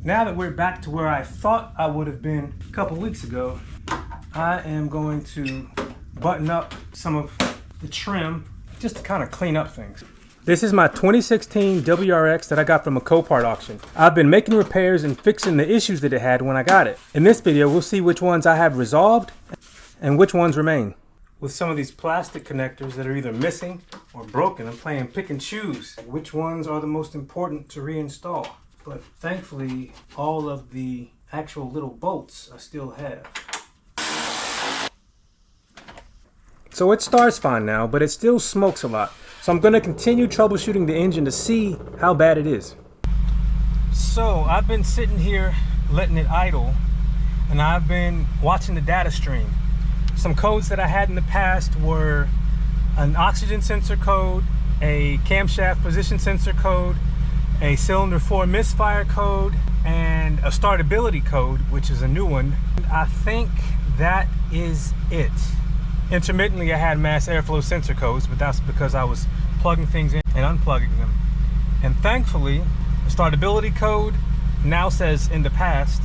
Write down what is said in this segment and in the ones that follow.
Now that we're back to where I thought I would have been a couple weeks ago, I am going to button up some of the trim just to kind of clean up things. This is my 2016 WRX that I got from a Copart auction. I've been making repairs and fixing the issues that it had when I got it. In this video, we'll see which ones I have resolved and which ones remain. With some of these plastic connectors that are either missing or broken, I'm playing pick and choose which ones are the most important to reinstall. But thankfully, all of the actual little bolts I still have. So it starts fine now, but it still smokes a lot. So I'm going to continue troubleshooting the engine to see how bad it is. So I've been sitting here letting it idle, and I've been watching the data stream. Some codes that I had in the past were an oxygen sensor code, a camshaft position sensor code, a cylinder 4 misfire code, and a startability code, which is a new one. I think that is it. Intermittently, I had mass airflow sensor codes, but that's because I was plugging things in and unplugging them. And thankfully, the startability code now says in the past,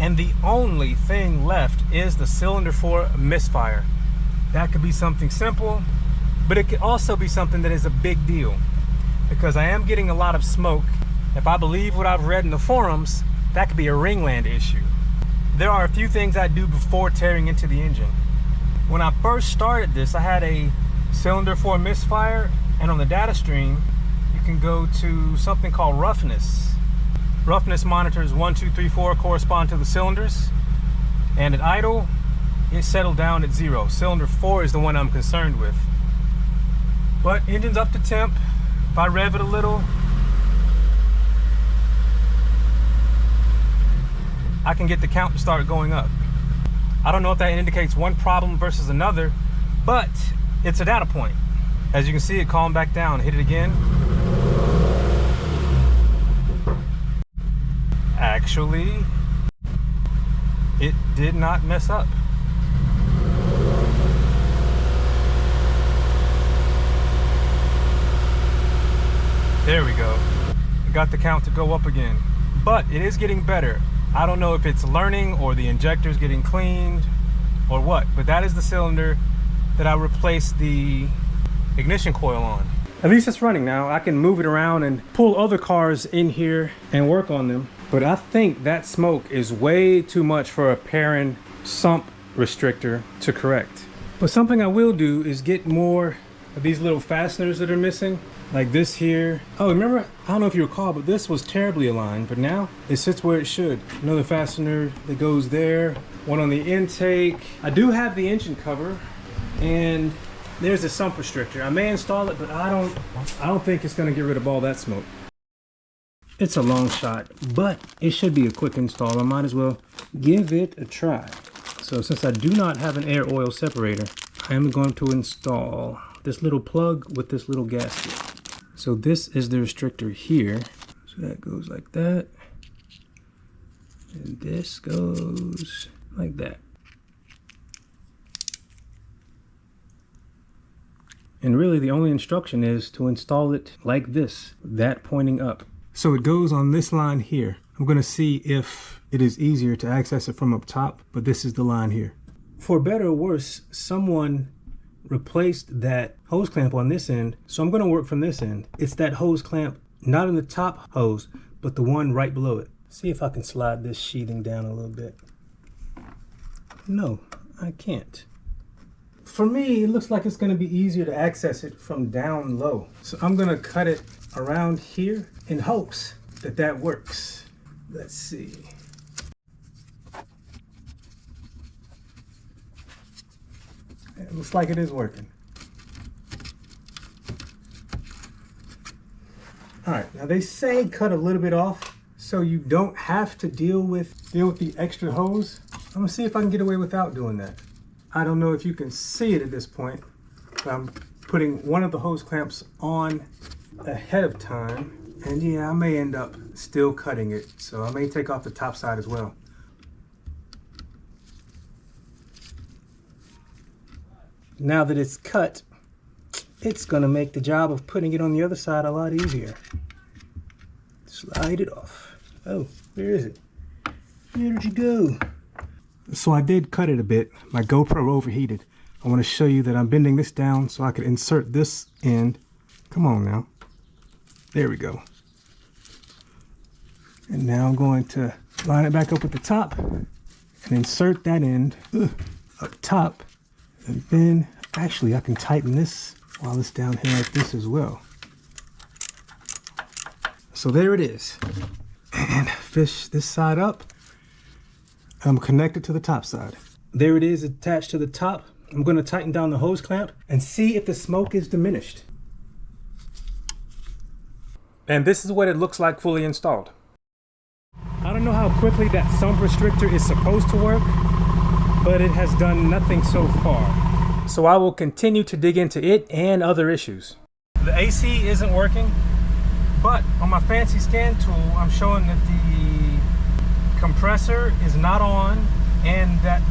and the only thing left is the cylinder 4 misfire. That could be something simple, but it could also be something that is a big deal, because I am getting a lot of smoke. If I believe what I've read in the forums, that could be a ringland issue. There are a few things I do before tearing into the engine. When I first started this, I had a cylinder 4 misfire, and on the data stream, you can go to something called roughness. Roughness monitors 1, 2, 3, 4 correspond to the cylinders, and at idle, it settled down at 0. Cylinder 4 is the one I'm concerned with. But engine's up to temp. If I rev it a little, I can get the count to start going up. I don't know if that indicates one problem versus another, but it's a data point. As you can see, it calmed back down. Hit it again. Actually, it did not mess up. There we go. I got the count to go up again. But it is getting better. I don't know if it's learning or the injector's getting cleaned or what, but that is the cylinder that I replaced the ignition coil on. At least it's running now. I can move it around and pull other cars in here and work on them. But I think that smoke is way too much for a Perrin sump restrictor to correct. But something I will do is get more of these little fasteners that are missing, like this here. Oh, remember, I don't know if you recall, but this was terribly aligned, but now it sits where it should. Another fastener that goes there, one on the intake. I do have the engine cover, and there's a sump restrictor. I may install it, but I don't think it's gonna get rid of all that smoke. It's a long shot, but it should be a quick install. I might as well give it a try. So since I do not have an air oil separator, I am going to install this little plug with this little gasket. So this is the restrictor here. So that goes like that. And this goes like that. And really the only instruction is to install it like this, that pointing up. So it goes on this line here. I'm gonna see if it is easier to access it from up top, but this is the line here. For better or worse, someone replaced that hose clamp on this end, so I'm going to work from this end. It's that hose clamp, not in the top hose, but the one right below it. See if I can slide this sheathing down a little bit. No, I can't. For me, it looks like it's going to be easier to access it from down low. So I'm going to cut it around here in hopes that that works. Let's see. It looks like it is working. All right, now they say cut a little bit off so you don't have to deal with the extra hose. I'm gonna see if I can get away without doing that. I don't know if you can see it at this point, but I'm putting one of the hose clamps on ahead of time. And yeah, I may end up still cutting it, so I may take off the top side as well. Now that it's cut, it's gonna make the job of putting it on the other side a lot easier. Slide it off. Oh, Where is it? Where did you go? So I did cut it a bit. My GoPro overheated. I want to show you that I'm bending this down so I could insert this end. Come on now. There we go. And now I'm going to line it back up with the top and insert that end up top. And then, actually, I can tighten this while it's down here like this as well. So there it is. And fish this side up. I'm connected to the top side. There it is attached to the top. I'm going to tighten down the hose clamp and see if the smoke is diminished. And this is what it looks like fully installed. I don't know how quickly that sump restrictor is supposed to work, but it has done nothing so far. So I will continue to dig into it and other issues. The AC isn't working, but on my fancy scan tool, I'm showing that the compressor is not on and that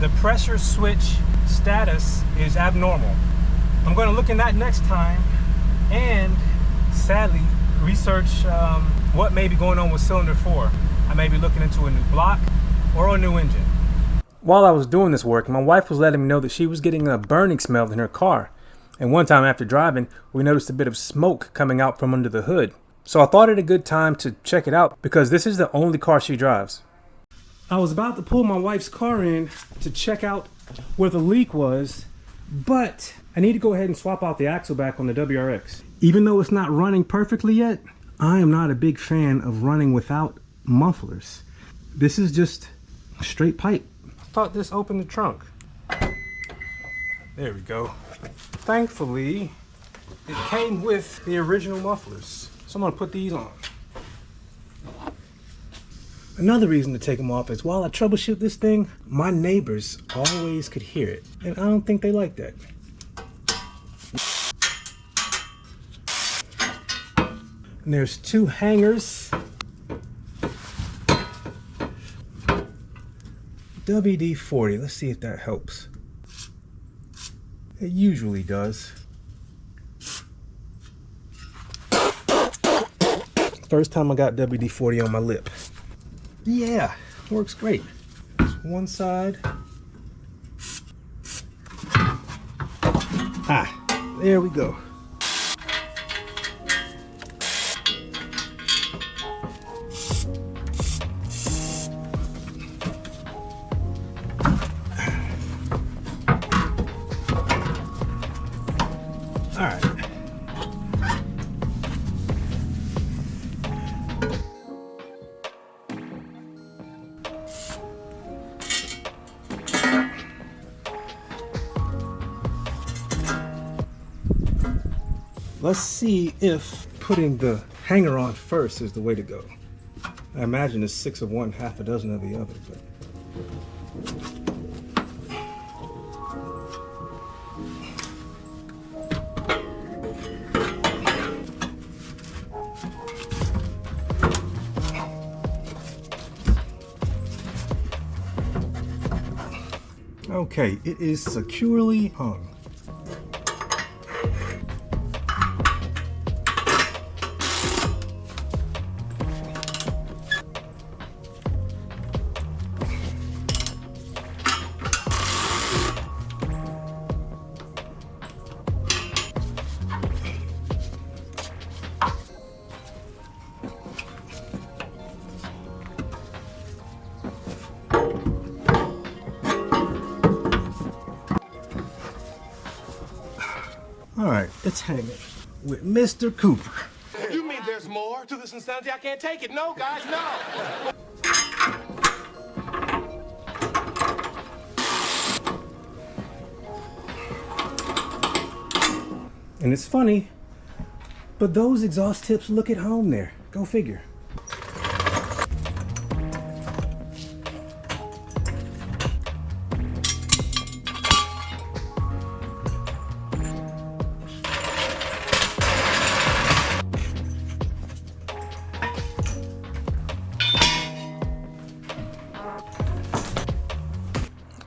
the pressure switch status is abnormal. I'm going to look in that next time and sadly research what may be going on with cylinder 4. I may be looking into a new block or a new engine. While I was doing this work, my wife was letting me know that she was getting a burning smell in her car. And one time after driving, we noticed a bit of smoke coming out from under the hood. So I thought it a good time to check it out because this is the only car she drives. I was about to pull my wife's car in to check out where the leak was, but I need to go ahead and swap out the axle back on the WRX. Even though it's not running perfectly yet, I am not a big fan of running without mufflers. This is just a straight pipe. I thought this opened the trunk. There we go. Thankfully, it came with the original mufflers. So I'm gonna put these on. Another reason to take them off is while I troubleshoot this thing, my neighbors always could hear it. And I don't think they like that. And there's two hangers. WD-40, let's see if that helps. It usually does. First time I got WD-40 on my lip. Yeah, works great. Just one side. Ah, there we go. All right. Let's see if putting the hanger on first is the way to go. I imagine it's 6 of one, half a dozen of the other, but. Okay, it is securely hung. All right, it's hanging with Mr. Cooper. You mean there's more to this insanity? I can't take it. No, guys, no. And it's funny, but those exhaust tips look at home there. Go figure.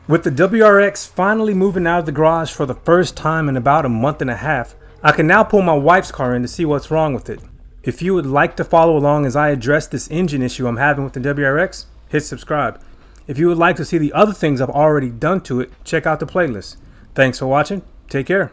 With the WRX finally moving out of the garage for the first time in about a month and a half, I can now pull my wife's car in to see what's wrong with it. If you would like to follow along as I address this engine issue I'm having with the WRX, hit subscribe. If you would like to see the other things I've already done to it, check out the playlist. Thanks for watching. Take care.